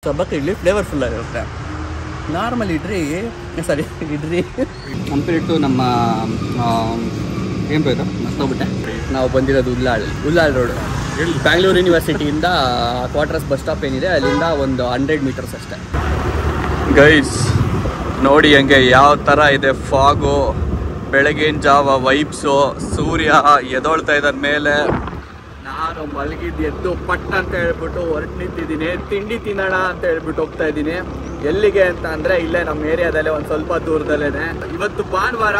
ಸಬ್ಬಕ್ಕಿ ಇಡ್ಲಿ ಫ್ಲೇವರ್ಫುಲ್ ಆಗಿರುತ್ತೆ. Normal idli compare to ನಮ್ಮ ಏನು ಬೇಕು ಮರ್ತೋಗ್ಬಿಟ್ಟೆ. ನಾವು ಬಂದಿರೋದು ಉಲ್ಲಾಳ್ ರೋಡ್, ಬ್ಯಾಂಗ್ಳೂರು ಯೂನಿವರ್ಸಿಟಿಯಿಂದ ಕ್ವಾರ್ಟರ್ಸ್ ಬಸ್ ಸ್ಟಾಪ್ ಏನಿದೆ ಅಲ್ಲಿಂದ ಒಂದು 100 ಮೀಟರ್ಸ್ ಅಷ್ಟೇ. ಗೈಸ್ ನೋಡಿ ಹಂಗೆ ಯಾವ ಥರ ಇದೆ ಫಾಗು, ಬೆಳಗಿನ ಜಾವ ವೈಬ್ಸು, ಸೂರ್ಯ ಎದೊಳ್ತಾ ಇದ್ದಾರ ಮೇಲೆ. ನಾನು ಮಲಗಿದ್ದು ಎದ್ದು ಪಟ್ಟ ಅಂತ ಹೇಳ್ಬಿಟ್ಟು ಹೊರಟು ನಿಂತಿದ್ದೀನಿ. ತಿಂಡಿ ತಿನ್ನೋಣ ಅಂತ ಹೇಳ್ಬಿಟ್ಟು ಹೋಗ್ತಾ ಇದ್ದೀನಿ. ಎಲ್ಲಿಗೆ ಅಂತ ಅಂದರೆ ಇಲ್ಲೇ ನಮ್ಮ ಏರಿಯಾದಲ್ಲೇ ಒಂದು ಸ್ವಲ್ಪ ದೂರದಲ್ಲೇ. ಇವತ್ತು ಭಾನುವಾರ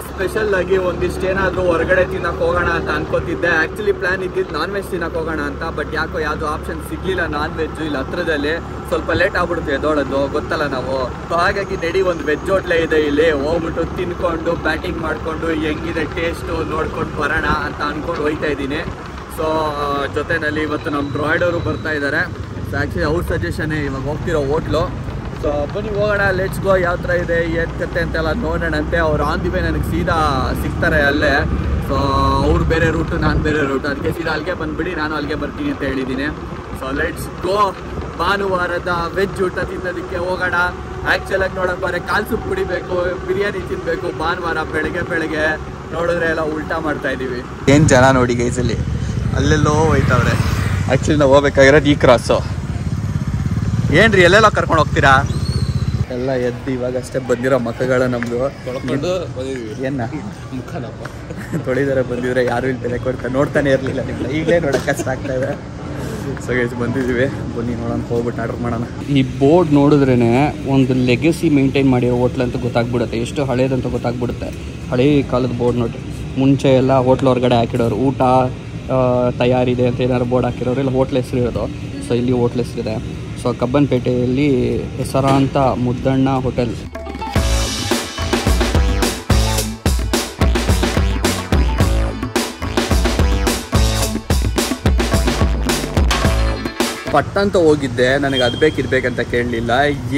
ಸ್ಪೆಷಲ್ ಆಗಿ ಒಂದಿಷ್ಟು ಏನಾದರೂ ಹೊರಗಡೆ ತಿನ್ನಕ್ಕೆ ಹೋಗೋಣ ಅಂತ ಅನ್ಕೋತಿದ್ದೆ. ಆ್ಯಕ್ಚುಲಿ ಪ್ಲ್ಯಾನ್ ಇದ್ದಿದ್ದು ನಾನ್ ವೆಜ್ ತಿನ್ನಕ್ಕೆ ಹೋಗೋಣ ಅಂತ, ಬಟ್ ಯಾಕೋ ಯಾವುದು ಆಪ್ಷನ್ ಸಿಗಲಿಲ್ಲ ನಾನ್ ವೆಜ್ ಇಲ್ಲಿ ಹತ್ರದಲ್ಲಿ. ಸ್ವಲ್ಪ ಲೇಟ್ ಆಗ್ಬಿಡುತ್ತೆ ಎದೋಳೋದು, ಗೊತ್ತಲ್ಲ ನಾವು. ಸೊ ಹಾಗಾಗಿ ನಡಿ ಒಂದು ವೆಜ್ ಹೋಟ್ಲೇ ಇದೆ ಇಲ್ಲಿ, ಹೋಗ್ಬಿಟ್ಟು ತಿನ್ಕೊಂಡು ಬ್ಯಾಟಿಂಗ್ ಮಾಡಿಕೊಂಡು ಹೆಂಗಿದೆ ಟೇಸ್ಟು ನೋಡ್ಕೊಂಡು ಬರೋಣ ಅಂತ ಅಂದ್ಕೊಂಡು ಹೋಗ್ತಾ ಇದ್ದೀನಿ. ಸೊ ಜೊತೆಯಲ್ಲಿ ಇವತ್ತು ನಮ್ಮ ಡ್ರಾಯ್ಡವರು ಬರ್ತಾ ಇದ್ದಾರೆ. ಸೊ ಆ್ಯಕ್ಚುಲಿ ಅವ್ರ ಸಜೆಷನ್ನೇ ಇವಾಗ ಹೋಗ್ತಿರೋ ಹೋಟ್ಲು. ಸೊ ಬನ್ನಿ ಹೋಗೋಣ, ಲೆಟ್ಸ್ ಗೋ. ಯಾವ ಥರ ಇದೆ ಏನು ಕತೆ ಅಂತೆಲ್ಲ ನೋಡೋಣಂತೆ. ಅವ್ರು ಆನ್ ದಿ ವೇ ನನಗೆ ಸೀದಾ ಸಿಗ್ತಾರೆ ಅಲ್ಲೇ. ಸೊ ಅವ್ರು ಬೇರೆ ರೂಟು, ನಾನು ಬೇರೆ ರೂಟು, ಅದಕ್ಕೆ ಸೀದಾ ಅಲ್ಲಿಗೆ ಬಂದುಬಿಡಿ, ನಾನು ಅಲ್ಲಿಗೆ ಬರ್ತೀನಿ ಅಂತ ಹೇಳಿದ್ದೀನಿ. So let's go. ಭಾನುವಾರದ ವೆಜ್ ಊಟ ತಿನ್ನೋದಕ್ಕೆ ಹೋಗೋಣ. ಆ್ಯಕ್ಚುಲಾಗಿ ನೋಡೋಕೆ ಬರೀ ಕಾಲು ಸೂಪ್ ಕುಡಿಬೇಕು, ಬಿರಿಯಾನಿ ತಿನ್ನಬೇಕು. ಭಾನುವಾರ ಬೆಳಗ್ಗೆ ನೋಡಿದ್ರೆ ಎಲ್ಲ ಉಲ್ಟಾ ಮಾಡ್ತಾ ಇದ್ದೀವಿ. ಏನು ಜನ ನೋಡಿ ಗೈಸಲ್ಲಿ ಅಲ್ಲೆಲ್ಲೋ ಹೋಯ್ತವ್ರೆ. ಆ್ಯಕ್ಚುಲಿ ನಾವು ಹೋಗ್ಬೇಕಾಗಿರೋದು ಈ ಕ್ರಾಸು. ಏನ್ರಿ ಎಲ್ಲೆಲ್ಲ ಕರ್ಕೊಂಡು ಹೋಗ್ತೀರಾ? ಎಲ್ಲ ಎದ್ದು ಇವಾಗಷ್ಟೇ ಬಂದಿರೋ ಮಕ್ಕಳ ನಮ್ಮದು ಏನ ಮುಖನಪ್ಪ ತೊಳಿದಾರೆ ಬಂದಿದ್ರೆ ಯಾರು ಇಲ್ಲಿ ಬೆಲೆ ಕೊಡ್ತಾರೆ ನೋಡ್ತಾನೆ ಇರಲಿಲ್ಲ ನಿಮ್ಮನ್ನ. ಈಗಲೇ ನೋಡೋಕೆ ಕಷ್ಟ ಆಗ್ತಾ ಇದೆ. ಸೊ ಗೈಸ್ ಬಂದಿದ್ದೀವಿ, ಬನ್ನಿ ನೋಡೋಣ, ಹೋಗ್ಬಿಟ್ಟು ಆರ್ಡರ್ ಮಾಡೋಣ. ಈ ಬೋರ್ಡ್ ನೋಡಿದ್ರೇ ಒಂದು ಲೆಗಸಿ ಮೇಂಟೈನ್ ಮಾಡಿರೋ ಹೋಟ್ಲ್ ಅಂತ ಗೊತ್ತಾಗ್ಬಿಡುತ್ತೆ, ಎಷ್ಟು ಹಳೇದಂತ ಗೊತ್ತಾಗ್ಬಿಡುತ್ತೆ. ಹಳೇ ಕಾಲದ ಬೋರ್ಡ್ ನೋಡಿ. ಮುಂಚೆ ಎಲ್ಲ ಹೋಟ್ಲ್ ಹೊರಗಡೆ ಹಾಕಿಡೋರು, ಊಟ ತಯಾರಿದೆ ಅಂತ ಏನಾದ್ರು ಬೋರ್ಡ್ ಹಾಕಿರೋರು, ಇಲ್ಲ ಹೋಟ್ಲ್ ಹೆಸರು ಇರೋದು. ಸೊ ಇಲ್ಲಿ ಹೋಟ್ಲ್ ಹೆಸರಿದೆ. ಸೊ ಕಬ್ಬನ್ಪೇಟೆಯಲ್ಲಿ ಹೆಸರಾಂತ ಮುದ್ದಣ್ಣ ಹೋಟೆಲ್. ಪಟ್ಟಂತ ಹೋಗಿದ್ದೆ, ನನಗೆ ಅದು ಬೇಕಿರ್ಬೇಕಂತ ಕೇಳಲಿಲ್ಲ.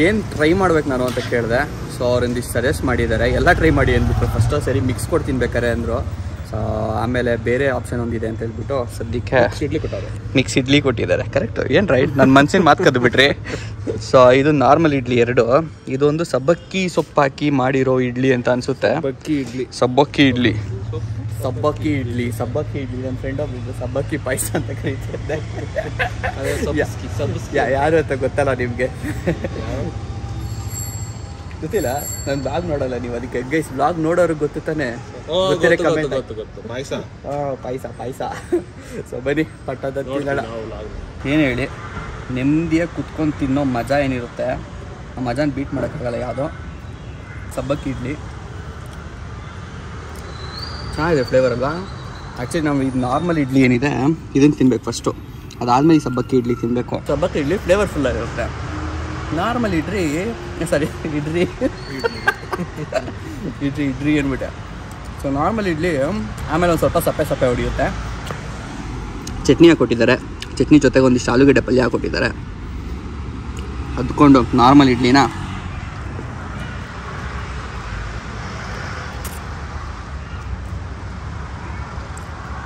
ಏನು ಟ್ರೈ ಮಾಡ್ಬೇಕು ನಾನು ಅಂತ ಕೇಳಿದೆ. ಸೊ ಅವ್ರೊಂದಿಷ್ಟು ಸಜೆಸ್ಟ್ ಮಾಡಿದ್ದಾರೆ, ಎಲ್ಲ ಟ್ರೈ ಮಾಡಿ ಅಂದ್ಬಿಟ್ಟು. ಫಸ್ಟು ಸರಿ ಮಿಕ್ಸ್ ಕೊಟ್ಟು ತಿನ್ಬೇಕಾರೆ ಅಂದರು. ಸೊ ಆಮೇಲೆ ಬೇರೆ ಆಪ್ಷನ್ ಒಂದಿದೆ ಅಂತ ಹೇಳ್ಬಿಟ್ಟು ಸದ್ಯಕ್ಕೆ ಮಿಕ್ಸ್ ಇಡ್ಲಿ ಕೊಟ್ಟಿದ್ದಾರೆ. ಕರೆಕ್ಟು, ಏನು ರೈಟ್, ನನ್ನ ಮನ್ಸಿನ ಮಾತು ಕದ್ದು ಬಿಟ್ರಿ. ಸೊ ಇದು ನಾರ್ಮಲ್ ಇಡ್ಲಿ 2, ಇದೊಂದು ಸಬ್ಬಕ್ಕಿ ಸೊಪ್ಪು ಹಾಕಿ ಮಾಡಿರೋ ಇಡ್ಲಿ ಅಂತ ಅನಿಸುತ್ತೆ. ಸಬ್ಬಕ್ಕಿ ಇಡ್ಲಿ ನನ್ನ ಫ್ರೆಂಡ್ ಒಬ್ಬರು ಸಬ್ಬಕ್ಕಿ ಪಾಯಸ ಅಂತ ಕರೀತಿದ್ದೆ. ಯಾರು ಅಂತ ಗೊತ್ತಲ್ಲ ನಿಮಗೆ? ಗೊತ್ತಿಲ್ಲ, ನಾನು ಬ್ಲಾಗ್ ನೋಡಲ್ಲ ನೀವು, ಅದಕ್ಕೆ ಗೈಸ್ ಬ್ಲಾಗ್ ನೋಡೋರಿಗೆ ಗೊತ್ತು ತಾನೆ. ಪಾಯಸ. ಸೊ ಬನ್ನಿ ಪಟ್ಟದ ತಿನ್ನೋಣ. ಏನು ಹೇಳಿ, ನೆಮ್ಮದಿಯಾಗಿ ಕುತ್ಕೊಂಡು ತಿನ್ನೋ ಮಜಾ ಏನಿರುತ್ತೆ ಆ ಮಜಾನ ಬೀಟ್ ಮಾಡೋಕ್ಕಾಗಲ್ಲ ಯಾವುದೋ. ಸಬ್ಬಕ್ಕಿ ಇಡ್ಲಿ ಚೆನ್ನಾಗಿದೆ, ಫ್ಲೇವರ್ ಅಲ್ವಾ? ಆ್ಯಕ್ಚುಲಿ ನಾವು ಇದು ನಾರ್ಮಲ್ ಇಡ್ಲಿ ಏನಿದೆ ಇದನ್ನು ತಿನ್ಬೇಕು ಫಸ್ಟು, ಅದಾದಮೇಲೆ ಈ ಸಬ್ಬಕ್ಕಿ ಇಡ್ಲಿ ತಿನ್ನಬೇಕು. ಸಬ್ಬಕ್ಕಿ ಇಡ್ಲಿ ಫ್ಲೇವರ್ಫುಲ್ ಆಗಿರುತ್ತೆ. ನಾರ್ಮಲ್ ಇಡ್ಲಿ ಅಂದ್ಬಿಟ್ಟೆ. ಸೊ ನಾರ್ಮಲ್ ಇಡ್ಲಿ ಆಮೇಲೆ ಒಂದು ಸ್ವಲ್ಪ ಸಪ್ಪೆ ಹೊಡಿಯುತ್ತೆ. ಚಟ್ನಿ ಹಾಕ್ಕೊಟ್ಟಿದ್ದಾರೆ, ಚಟ್ನಿ ಜೊತೆಗೆ ಒಂದಿಷ್ಟು ಆಲೂಗಡ್ಡೆ ಪಲ್ಯ ಹಾಕ್ಕೊಟ್ಟಿದ್ದಾರೆ. ಅದ್ಕೊಂಡು ನಾರ್ಮಲ್ ಇಡ್ಲಿನ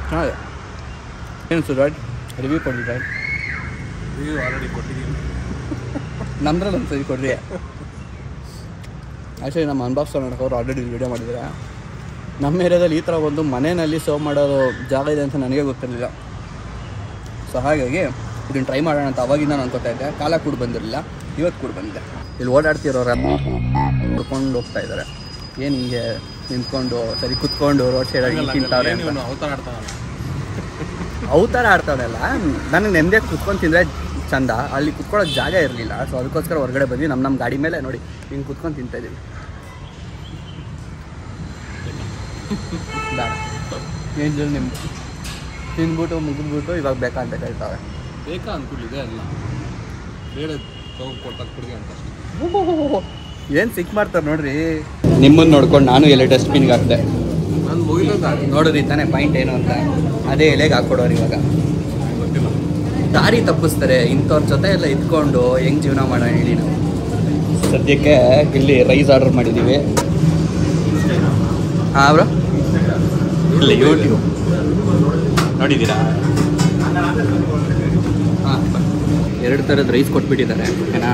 ಚೆನ್ನಾಗಿದೆ. ಏನು ಸುರಾಜ್ ರಿವ್ಯೂ ಕೊಟ್ಟಿದ್ದಾರೆ? ರಿವ್ಯೂ ಆಲ್ರೆಡಿ ಕೊಟ್ಟಿದ್ದೀನಿ, ನಮ್ದ್ರಲ್ಲಿ ಒಂದು ಸರಿ ಕೊಡ್ರಿ. ಆ್ಯಕ್ಚುಲಿ ನಮ್ಮ ಅನ್ಬಾಕ್ಸ್ ನೋಡೋಕೆ ಆಲ್ರೆಡಿ ವೀಡಿಯೋ ಮಾಡಿದ್ದಾರೆ. ನಮ್ಮ ಏರಿಯಾದಲ್ಲಿ ಈ ಥರ ಒಂದು ಮನೆಯಲ್ಲಿ ಸರ್ವ್ ಮಾಡೋದು ಜಾಗ ಇದೆ ಅಂತ ನನಗೆ ಗೊತ್ತಿರಲಿಲ್ಲ. ಸೊ ಹಾಗಾಗಿ ಇದನ್ನು ಟ್ರೈ ಮಾಡೋಣ ಅಂತ ಅವಾಗಿಂದ ನಾನು ಅನ್ಕೋತಾ ಇದ್ದೆ. ಕಾಲ ಕೂಡ ಬಂದಿರಲಿಲ್ಲ, ಇವತ್ತು ಕೂಡ ಬಂದಿದೆ. ಇಲ್ಲಿ ಓಡಾಡ್ತಿರೋರು ಕುತ್ಕೊಂಡು ಹೋಗ್ತಾ ಇದ್ದಾರೆ. ಏನು ಹಿಂಗೆ ನಿಂತ್ಕೊಂಡು ಸರಿ ಕುತ್ಕೊಂಡು ರೋಡ್ ಸೈಡಾಗಿ ತಿಂತಾವ್ರೆ. ಅವತಾರ ಆಡ್ತಾವಲ್ಲ, ನನಗೆ ನೆಮ್ಮದಿಯಾಗಿ ಕುತ್ಕೊಂಡು ತಿಂದರೆ ಚಂದ. ಅಲ್ಲಿ ಕುತ್ಕೊಳ್ಳೋಕೆ ಜಾಗ ಇರಲಿಲ್ಲ. ಸೊ ಅದಕ್ಕೋಸ್ಕರ ಹೊರಗಡೆ ಬಂದ್ವಿ. ನಮ್ಮ ಗಾಡಿ ಮೇಲೆ ನೋಡಿ ಹಿಂಗೆ ಕುತ್ಕೊಂಡು ತಿಂತಾಯಿದ್ದೀವಿ. ಬೇಡ ಏನು ಜಲ್ ನಿಮ್ಮದು ತಿಂದ್ಬಿಟ್ಟು ಮುಗಿದ್ಬಿಟ್ಟು ಇವಾಗ ಬೇಕಾ ಅಂತ ಕೇಳ್ತಾವೆ. ಬೇಕಾ ಅಂದ್ಕೊಂಡಿದೆ ಅಲ್ಲ, ಏನು ಸಿಕ್ ಮಾಡ್ತಾರೆ ನೋಡ್ರಿ. ನಿಮ್ಮನ್ನು ನೋಡ್ಕೊಂಡು ನಾನು ಎಲೆ ಡಸ್ಟ್ಬಿನ್ಗೆ ಹಾಕಿದೆ. ನೋಡಿದ್ರಿ ತಾನೇ ಪಾಯಿಂಟ್ ಏನು ಅಂತ. ಅದೇ ಎಲೆಗೆ ಹಾಕ್ಕೊಡೋರು ಇವಾಗ. ದಾರಿ ತಪ್ಪಿಸ್ತಾರೆ ಇಂಥವ್ರ ಜೊತೆ ಎಲ್ಲ ಇದ್ಕೊಂಡು ಹೆಂಗೆ ಜೀವನ ಮಾಡೋಣ ಹೇಳಿ. ನಾವು ಸದ್ಯಕ್ಕೆ ಇಲ್ಲಿ ರೈಸ್ ಆರ್ಡರ್ ಮಾಡಿದ್ದೀವಿ. ಹಾಂ ಬ್ರೋ, ಇಲ್ಲ ಯೂಟ್ಯೂಬ್ ನೋಡಿದ್ದೀರಾ? ಹಾಂ 2 ಥರದ ರೈಸ್ ಕೊಟ್ಬಿಟ್ಟಿದ್ದಾರೆ. ಓಕೆನಾ,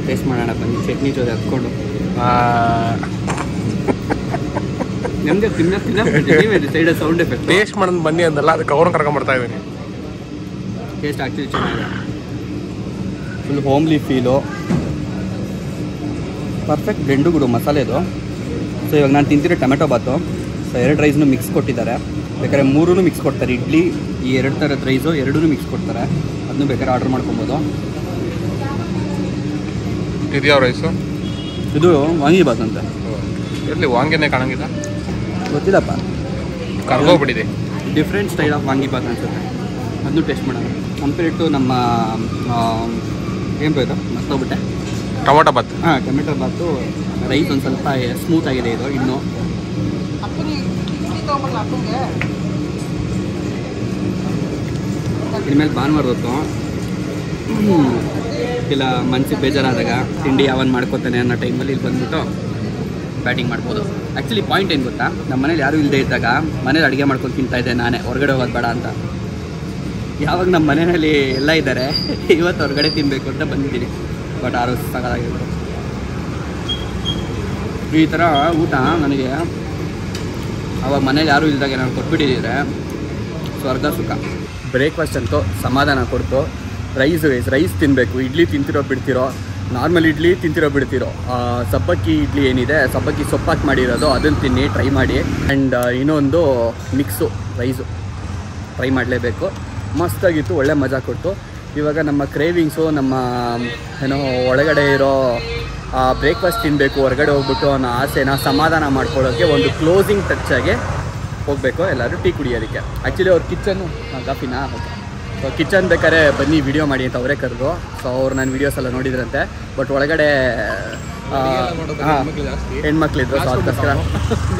ಟೇಸ್ಟ್ ಮಾಡೋಣ ಬನ್ನಿ. ಚಟ್ನಿ ಜೊತೆ ಹತ್ಕೊಂಡು ನಮಗೆ ಸೈಡ್ ಸೌಂಡ್ ಎಫೆಕ್ಟ್ ಟೇಸ್ಟ್ ಮಾಡೋದು ಬನ್ನಿ ಅಂದಲ್ಲ, ಅದಕ್ಕೆ ಅವ್ರನ್ನ ಕರ್ಕೊಂಡ್ಬರ್ತಾ ಇದ್ದೀನಿ. ಟೇಸ್ಟ್ ಆ್ಯಕ್ಚುಲಿ ಚೆನ್ನಾಗಿದೆ, full homely feel, perfect blend ಗುಡು ಮಸಾಲೆದು. ಸೊ ಇವಾಗ ನಾನು ತಿಂತಿರೋ ಟೊಮೆಟೊ ಬಾತು. ಸೊ 2 ರೈಸ್ನು ಮಿಕ್ಸ್ ಕೊಟ್ಟಿದ್ದಾರೆ, ಬೇಕಾದ್ರೆ 3 ಮಿಕ್ಸ್ ಕೊಡ್ತಾರೆ. ಇಡ್ಲಿ ಈ 2 ಥರದ ರೈಸು 2 ಮಿಕ್ಸ್ ಕೊಡ್ತಾರೆ, ಅದನ್ನು ಬೇಕಾದ್ರೆ ಆರ್ಡ್ರ್ ಮಾಡ್ಕೊಬೋದು. ಇದು ಯಾವ ರೈಸು? ಇದು ವಾಂಗಿಬಾತ್ ಅಂತ. ಎಲ್ಲಿ ವಾಂಗಿನೇ ಕಾಣಂಗಿಲ್ಲ, ಗೊತ್ತಿಲ್ಲಪ್ಪ, ಕರ್ಗೋಗ್ಬಿಟ್ಟಿದೆ. ಡಿಫ್ರೆಂಟ್ ಸ್ಟೈಲ್ ಆಫ್ ವಾಂಗಿಬಾತ್ ಅನ್ಸುತ್ತೆ, ಅದನ್ನು ಟೇಸ್ಟ್ ಮಾಡೋಣ. ಕಂಪೇರ್ಡ್ ಟು ನಮ್ಮ ಏನು ಬೇಕು ಮರ್ತೋಗ್ಬಿಟ್ಟೆ, ಟೊಮೊಟೊ ಬಾತ್. ಹಾಂ, ಟೊಮೆಟೊ ಬಾತು ರೈಸ್ ಒಂದು ಸ್ವಲ್ಪ ಸ್ಮೂತ್ ಆಗಿದೆ ಇದು. ಇನ್ನು ಇನ್ಮೇಲೆ ಭಾನುವಾರ ಹೊತ್ತು ಇಲ್ಲ ಮನ್ಸಿಗೆ ಬೇಜಾರಾದಾಗ ತಿಂಡಿ ಯಾವನ್ ಮಾಡ್ಕೊತಾನೆ ಅನ್ನೋ ಟೈಮಲ್ಲಿ ಇಲ್ಲಿ ಬಂದ್ಬಿಟ್ಟು ಬ್ಯಾಟಿಂಗ್ ಮಾಡ್ಬೋದು. ಆ್ಯಕ್ಚುಲಿ ಪಾಯಿಂಟ್ ಏನು ಗೊತ್ತಾ, ನಮ್ಮ ಮನೇಲಿ ಯಾರೂ ಇಲ್ಲದೆ ಇದ್ದಾಗ ಮನೇಲಿ ಅಡುಗೆ ಮಾಡ್ಕೊಂಡು ತಿಂತಾಯಿದ್ದೆ ನಾನೇ, ಹೊರಗಡೆ ಹೋಗೋದು ಬೇಡ ಅಂತ. ಯಾವಾಗ ನಮ್ಮ ಮನೆಯಲ್ಲಿ ಎಲ್ಲ ಇದ್ದಾರೆ, ಇವತ್ತು ಹೊರಗಡೆ ತಿನ್ನಬೇಕು ಅಂತ ಬಂದಿದ್ದೀನಿ. ಬಟ್ ಆರೋಗ್ಯ ಸಾಕಾಗಿತ್ತು ಈ ಥರ ಊಟ ನನಗೆ. ಅವಾಗ ಮನೇಲಿ ಯಾರೂ ಇಲ್ದಾಗ ನಾನು ಕೊಟ್ಬಿಟ್ಟಿದ್ದರೆ ಸ್ವರ್ಗ ಸುಖ. ಬ್ರೇಕ್ಫಾಸ್ಟ್ ಅಂತೂ ಸಮಾಧಾನ ಕೊಡ್ತು. ರೈಸ್ ತಿನ್ನಬೇಕು. ಇಡ್ಲಿ ತಿಂತಿರೋ ಬಿಡ್ತಿರೋ, ನಾರ್ಮಲ್ ಇಡ್ಲಿ ತಿಂತಿರೋ ಬಿಡ್ತಿರೋ, ಸಬ್ಬಕ್ಕಿ ಇಡ್ಲಿ ಏನಿದೆ, ಸಬ್ಬಕ್ಕಿ ಸೊಪ್ಪಾಕಿ ಮಾಡಿರೋದು ಅದನ್ನು ತಿನ್ನಿ, ಟ್ರೈ ಮಾಡಿ. ಆ್ಯಂಡ್ ಇನ್ನೊಂದು ಮಿಕ್ಸು ರೈಸು ಟ್ರೈ ಮಾಡಲೇಬೇಕು. ಮಸ್ತಾಗಿತ್ತು, ಒಳ್ಳೆ ಮಜಾ ಕೊಟ್ಟು. ಇವಾಗ ನಮ್ಮ ಕ್ರೇವಿಂಗ್ಸು, ನಮ್ಮ ಏನೋ ಒಳಗಡೆ ಇರೋ ಬ್ರೇಕ್ಫಾಸ್ಟ್ ತಿನ್ನಬೇಕು, ಹೊರಗಡೆ ಹೋಗ್ಬಿಟ್ಟು ಅನ್ನೋ ಆಸೆನ ಸಮಾಧಾನ ಮಾಡ್ಕೊಳ್ಳೋಕ್ಕೆ ಒಂದು ಕ್ಲೋಸಿಂಗ್ ಟಚ್ಚಾಗೆ ಹೋಗಬೇಕು ಎಲ್ಲರೂ ಟೀ ಕುಡಿಯೋದಕ್ಕೆ. ಆ್ಯಕ್ಚುಲಿ ಅವ್ರ ಕಿಚನ್ನು ಕಾಫಿನಾ ಓಕೆ, ಸೊ ಕಿಚನ್ ಬೇಕಾದ್ರೆ ಬನ್ನಿ ವಿಡಿಯೋ ಮಾಡಿ ಅಂತ ಅವರೇ ಕರೆದು. ಸೊ ಅವ್ರು ನನ್ನ ವೀಡಿಯೋಸ್ ಎಲ್ಲ ನೋಡಿದ್ರಂತೆ. ಬಟ್ ಒಳಗಡೆ ಹೆಣ್ಮಕ್ಳಿದ್ರು, ಸೊ ಅದಕ್ಕೋಸ್ಕರ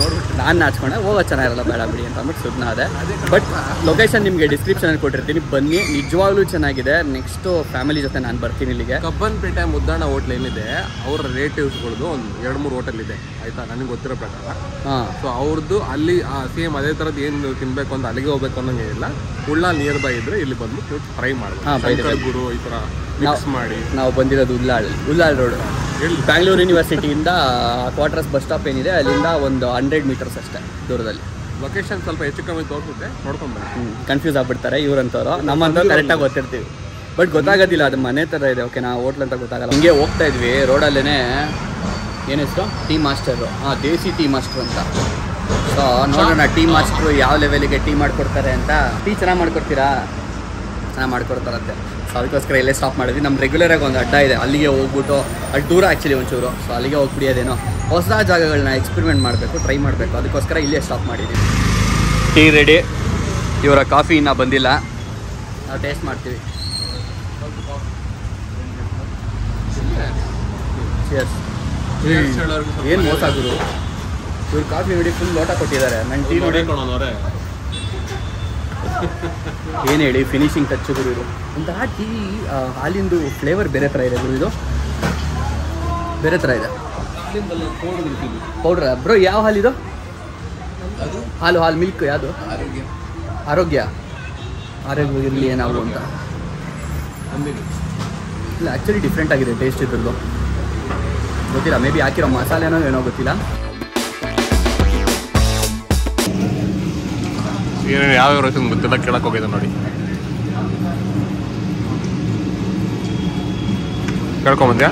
ನೋಡ್ಬಿಟ್ಟು ನಾನು ನಾಚ್ಕೊಂಡೆ, ಹೋಗೋ ಚೆನ್ನಾಗಿರಲ್ಲ ಬೇಡ ಬಿಡಿ ಅಂತ ಅಂದ್ಬಿಟ್ಟು ಸುಮ್ಮನೆ ಅದೇ. ಬಟ್ ಲೊಕೇಶನ್ ನಿಮಗೆ ಡಿಸ್ಕ್ರಿಪ್ಷನಲ್ಲಿ ಕೊಟ್ಟಿರ್ತೀನಿ, ಬನ್ನಿ, ನಿಜವಾಗ್ಲೂ ಚೆನ್ನಾಗಿದೆ. ನೆಕ್ಸ್ಟು ಫ್ಯಾಮಿಲಿ ಜೊತೆ ನಾನು ಬರ್ತೀನಿ ಇಲ್ಲಿಗೆ. ಕಬ್ಬನ್ಪೇಟೆ ಮುದ್ದಣ್ಣ ಹೋಟ್ಲ್ ಏನಿದೆ, ಅವ್ರ ರಿಲೇಟಿವ್ಸ್ಗಳದ್ದು ಒಂದು 2-3 ಹೋಟೆಲ್ ಇದೆ ಆಯಿತಾ, ನನಗೆ ಗೊತ್ತಿರೋ ಪ್ರಕಾರ. ಹಾಂ, ಸೊ ಅವ್ರದ್ದು ಅಲ್ಲಿ ಸೇಮ್ ಅದೇ ಥರದ್ದು ಏನು ತಿನ್ನಬೇಕು ಅಂತ ಅಲ್ಲಿಗೆ ಹೋಗ್ಬೇಕು ಅನ್ನೋಂಗೆ ಇಲ್ಲ. ಉಳ್ಳಾಲ್ ನಿಯರ್ ಬೈ ಇದ್ದರೆ ಇಲ್ಲಿ ಬಂದು ಟ್ರೈ ಮಾಡ್ಬೋದು. ಗುರು ಈ ಥರ ಮಿಕ್ಸ್ ಮಾಡಿ. ನಾವು ಬಂದಿರೋದು ಉಳ್ಳಾಲ್ ರೋಡ್, ಬ್ಯಾಂಗ್ಳೂರು ಯೂನಿವರ್ಸಿಟಿಯಿಂದ ಕ್ವಾರ್ಟರ್ಸ್ ಬಸ್ ಸ್ಟಾಪ್ ಏನಿದೆ ಅಲ್ಲಿಂದ ಒಂದು 100 ಮೀಟರ್ಸ್ ಅಷ್ಟೇ ದೂರದಲ್ಲಿ. ಲೊಕೇಶನ್ ಸ್ವಲ್ಪ ಹೆಚ್ಚು ಕಮ್ಮಿ ತೋರಿಸುತ್ತೆ, ನೋಡ್ಕೊಂಡ್ಬನ್ನಿ. ಕನ್ಫ್ಯೂಸ್ ಆಗ್ಬಿಡ್ತಾರೆ ಇವ್ರಂತವ್ರು, ನಮ್ಮಂತವ್ರು ಕರೆಕ್ಟಾಗಿ ಗೊತ್ತಿರ್ತೀವಿ. ಬಟ್ ಗೊತ್ತಾಗೋದಿಲ್ಲ ಅದು ಮನೆ ಥರ ಇದೆ. ಓಕೆ, ನಾವು ಹೋಟ್ಲ್ ಅಂತ ಗೊತ್ತಾಗಲ್ಲ. ಹಿಂಗೆ ಹೋಗ್ತಾ ಇದ್ವಿ ರೋಡಲ್ಲೇ, ಏನಿಷ್ಟು ಟೀ ಮಾಸ್ಟರು, ದೇಸಿ ಟೀ ಮಾಸ್ಟ್ರು ಅಂತ. ಸೊ ನೋಡೋಣ ಟೀ ಮಾಸ್ಟ್ರು ಯಾವ ಲೆವೆಲಿಗೆ ಟೀ ಮಾಡಿಕೊಡ್ತಾರೆ ಅಂತ. ಟೀ ಚೆನ್ನಾಗಿ ಮಾಡ್ಕೊಡ್ತೀರಾ? ಚೆನ್ನಾಗಿ ಮಾಡ್ಕೊಡ್ತಾರಂತೆ. ಸೊ ಅದಕ್ಕೋಸ್ಕರ ಇಲ್ಲೇ ಸ್ಟಾಪ್ ಮಾಡಿದ್ವಿ. ನಮ್ಮ ರೆಗ್ಯುಲರಾಗಿ ಒಂದು ಅಡ್ಡ ಇದೆ, ಅಲ್ಲಿಗೆ ಹೋಗ್ಬಿಟ್ಟು, ಅಲ್ಲಿ ದೂರ ಆ್ಯಕ್ಚುಲಿ ಒಂಚೂರು. ಸೊ ಅಲ್ಲಿಗೆ ಹೋಗಿ ಕುಡಿಯೋದೇನೋ, ಹೊಸ ಜಾಗಗಳನ್ನ ಎಕ್ಸ್ಪೆರಿಮೆಂಟ್ ಮಾಡಬೇಕು, ಟ್ರೈ ಮಾಡಬೇಕು. ಅದಕ್ಕೋಸ್ಕರ ಇಲ್ಲೇ ಸ್ಟಾಪ್ ಮಾಡಿದ್ದೀವಿ. ಟೀ ರೆಡಿ, ಇವರ ಕಾಫಿ ಇನ್ನೂ ಬಂದಿಲ್ಲ, ನಾವು ಟೇಸ್ಟ್ ಮಾಡ್ತೀವಿ. ಏನು ಮೋಸ ಗುರು, ಇವ್ರು ಕಾಫಿ ನೋಡಿ ಫುಲ್ ಲೋಟ ಕೊಟ್ಟಿದ್ದಾರೆ, ನನ್ನ ಟೀ ನೋಡಿ ಏನು ಹೇಳಿ ಫಿನಿಶಿಂಗ್ ಟಚ್ಚು ಗುರು. ಇದು ಒಂಥರ ಟೀ ಹಾಲಿಂದು ಫ್ಲೇವರ್ ಬೇರೆ ಥರ ಇದೆ ಗುರು, ಇದು ಬೇರೆ ಥರ ಇದೆ. ಪೌಡ್ರ ಬ್ರೋ, ಯಾವ ಹಾಲಿದು? ಹಾಲು ಮಿಲ್ಕ್ ಯಾವುದು? ಆರೋಗ್ಯ ಇರಲಿ ಏನಾಗು ಅಂತ. ಇಲ್ಲ ಆ್ಯಕ್ಚುಲಿ ಡಿಫ್ರೆಂಟ್ ಆಗಿದೆ ಟೇಸ್ಟ್ ಇದ್ರದ್ದು, ಗೊತ್ತಿಲ್ಲ, ಮೇ ಬಿ ಹಾಕಿರೋ ಮಸಾಲೆನೋ ಏನೋ ಗೊತ್ತಿಲ್ಲ. ಏನೇನು ಯಾವ್ಯಾವ ರೈಸ್ ಗೊತ್ತಿಲ್ಲ, ಕೇಳಕ್ಕೆ ಹೋಗಿದೆ ನೋಡಿ, ಕೇಳ್ಕೊಂಬಂದ್ಯಾ?